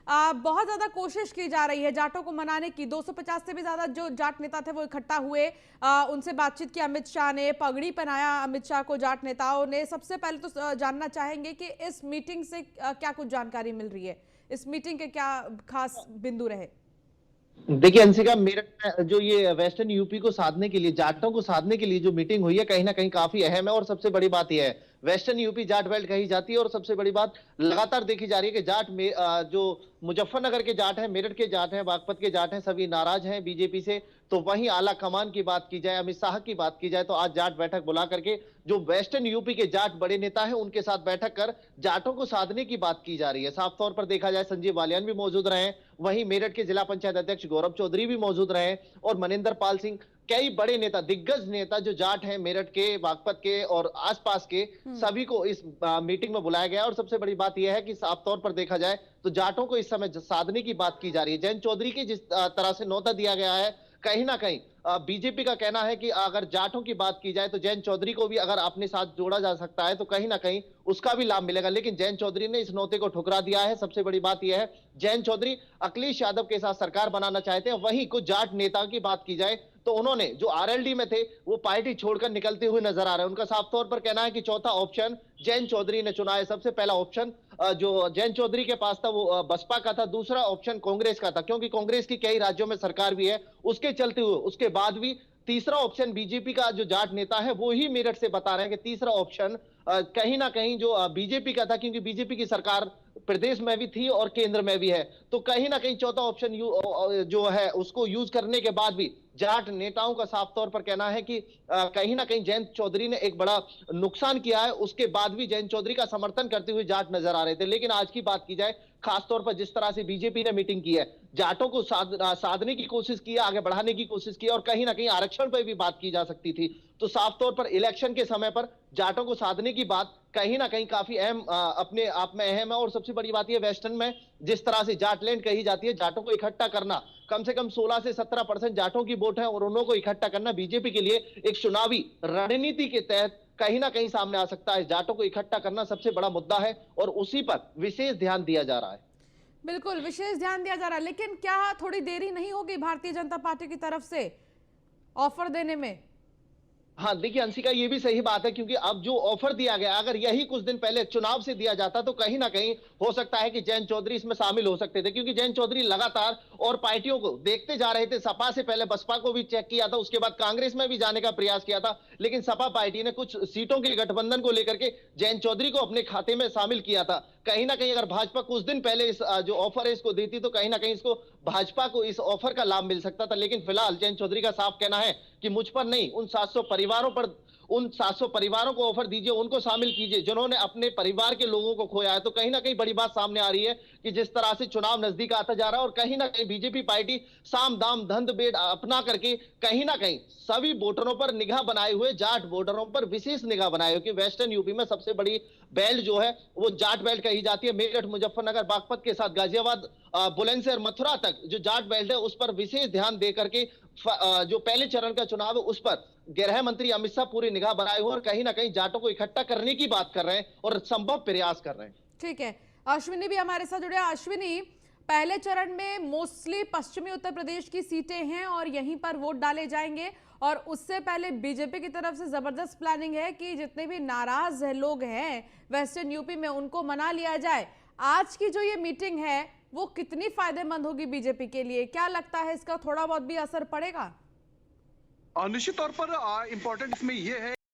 बहुत ज्यादा कोशिश की जा रही है जाटों को मनाने की। 250 से भी ज्यादा जो जाट नेता थे वो इकट्ठा हुए, उनसे बातचीत की अमित शाह ने, पगड़ी पहनाया अमित शाह को जाट नेताओं ने। सबसे पहले तो जानना चाहेंगे कि इस मीटिंग से क्या कुछ जानकारी मिल रही है, इस मीटिंग के क्या खास बिंदु रहे? देखिए अंशिका, मेरठ में जो ये वेस्टर्न यूपी को साधने के लिए, जाटों को साधने के लिए जो मीटिंग हुई है, कहीं ना कहीं काफी अहम है। और सबसे बड़ी बात यह है, वेस्टर्न यूपी जाट बेल्ट कही जाती है। और सबसे बड़ी बात लगातार देखी जा रही है कि जाट में जो मुजफ्फरनगर के जाट हैं, मेरठ के जाट हैं, बागपत के जाट हैं, सभी नाराज हैं बीजेपी से। तो वहीं आला कमान की बात की जाए, अमित शाह की बात की जाए, तो आज जाट बैठक बुला करके जो वेस्टर्न यूपी के जाट बड़े नेता हैं उनके साथ बैठक कर जाटों को साधने की बात की जा रही है। साफ तौर पर देखा जाए, संजीव बालियान भी मौजूद रहे, वहीं मेरठ के जिला पंचायत अध्यक्ष गौरव चौधरी भी मौजूद रहे, और मनिंदर पाल सिंह, कई बड़े नेता, दिग्गज नेता जो जाट हैं मेरठ के, बागपत के और आसपास के, सभी को इस मीटिंग में बुलाया गया। और सबसे बड़ी बात यह है कि साफ तौर पर देखा जाए तो जाटों को इस समय साधने की बात की जा रही है। जयंत चौधरी की जिस तरह से न्योता दिया गया है, कहीं ना कहीं बीजेपी का कहना है कि अगर जाटों की बात की जाए तो जयंत चौधरी को भी अगर अपने साथ जोड़ा जा सकता है तो कहीं ना कहीं उसका भी लाभ मिलेगा। लेकिन जयंत चौधरी ने इस न्योते को ठुकरा दिया है। सबसे बड़ी बात यह है, जयंत चौधरी अखिलेश यादव के साथ सरकार बनाना चाहते हैं। वहीं कुछ जाट नेताओं की बात की जाए तो उन्होंने जो आरएलडी में थे वो पार्टी छोड़कर निकलते हुए नजर आ रहे हैं। उनका साफ तौर पर कहना है कि चौथा ऑप्शन जयंत चौधरी ने चुना है। सबसे पहला ऑप्शन जो जयंत चौधरी के पास था वो बसपा का था, दूसरा ऑप्शन कांग्रेस का था, क्योंकि कांग्रेस की कई राज्यों में सरकार भी है, उसके चलते हुए उसके बाद भी तीसरा ऑप्शन बीजेपी का जो जाट नेता है वो ही मेरठ से बता रहे हैं कि तीसरा ऑप्शन कहीं ना कहीं जो बीजेपी का था, क्योंकि बीजेपी की सरकार प्रदेश में भी थी और केंद्र में भी है। तो कहीं ना कहीं चौथा ऑप्शन जो है उसको यूज करने के बाद भी जाट नेताओं का साफ तौर पर कहना है कि कहीं ना कहीं जयंत चौधरी ने एक बड़ा नुकसान किया है। उसके बाद भी जयंत चौधरी का समर्थन करते हुए जाट नजर आ रहे थे। लेकिन आज की बात की जाए, खासतौर पर जिस तरह से बीजेपी ने मीटिंग की है, जाटों को साधने की कोशिश की, आगे बढ़ाने की कोशिश की, और कहीं ना कहीं आरक्षण पर भी बात की जा सकती थी। तो साफ तौर पर इलेक्शन के समय पर जाटों को साधने की बात कहीं ना कहीं काफी अहम अपने आप में अहम है। और सबसे बड़ी बात यह, वेस्टर्न में जिस तरह से जाटलैंड कही जाती है, जाटों को इकट्ठा करना, कम से कम 16 से 17% जाटों की वोट है और उन्हों को इकट्ठा करना बीजेपी के लिए एक चुनावी रणनीति के तहत कहीं ना कहीं सामने आ सकता है। जाटों को इकट्ठा करना सबसे बड़ा मुद्दा है और उसी पर विशेष ध्यान दिया जा रहा है। बिल्कुल विशेष ध्यान दिया जा रहा है, लेकिन क्या थोड़ी देरी नहीं होगी भारतीय जनता पार्टी की तरफ से ऑफर देने में? हाँ देखिए अंशिका, ये भी सही बात है, क्योंकि अब जो ऑफर दिया गया, अगर यही कुछ दिन पहले चुनाव से दिया जाता तो कहीं ना कहीं हो सकता है कि जयंत चौधरी इसमें शामिल हो सकते थे। क्योंकि जयंत चौधरी लगातार और पार्टियों को देखते जा रहे थे। सपा से पहले बसपा को भी चेक किया था, उसके बाद कांग्रेस में भी जाने का प्रयास किया था, लेकिन सपा पार्टी ने कुछ सीटों के गठबंधन को लेकर के जयंत चौधरी को अपने खाते में शामिल किया था। कहीं ना कहीं अगर भाजपा कुछ दिन पहले इस जो ऑफर है इसको देती तो कहीं ना कहीं इसको भाजपा को इस ऑफर का लाभ मिल सकता था। लेकिन फिलहाल जयंत चौधरी का साफ कहना है कि मुझ पर नहीं, उन 700 परिवारों पर, उन 700 परिवारों को ऑफर दीजिए, उनको शामिल कीजिए जिन्होंने अपने परिवार के लोगों को खोया है। तो कहीं ना कहीं बड़ी बात सामने आ रही है कि जिस तरह से चुनाव नजदीक आता जा रहा है और कहीं ना कहीं बीजेपी पार्टी साम दाम दंड भेद अपना करके कहीं ना कहीं सभी वोटरों पर निगाह बनाए हुए, जाट वोटरों पर विशेष निगाह बनाए हुए, कि वेस्टर्न यूपी में सबसे बड़ी बेल्ट जो है वो जाट बेल्ट कही जाती है। मेरठ, मुजफ्फरनगर, बागपत के साथ गाजियाबाद, बुलंदशहर, मथुरा तक जो जाट बेल्ट है उस पर विशेष ध्यान दे करके जो पहले चरण का चुनाव है उस पर गृह मंत्री अमित शाह पूरी निगाह बनाए हुए और कहीं ना कहीं जाटों को इकट्ठा करने की बात कर रहे हैं और संभव प्रयास कर रहे हैं। ठीक है, अश्विनी भी हमारे साथ जुड़े। अश्विनी, पहले चरण में मोस्टली पश्चिमी उत्तर प्रदेश की सीटें हैं और यहीं पर वोट डाले जाएंगे, और उससे पहले बीजेपी की तरफ से जबरदस्त प्लानिंग है कि जितने भी नाराज लोग हैं वेस्टर्न यूपी में उनको मना लिया जाए। आज की जो ये मीटिंग है वो कितनी फायदेमंद होगी बीजेपी के लिए? क्या लगता है इसका थोड़ा बहुत भी असर पड़ेगा? निश्चित तौर पर इंपॉर्टेंट इसमें यह है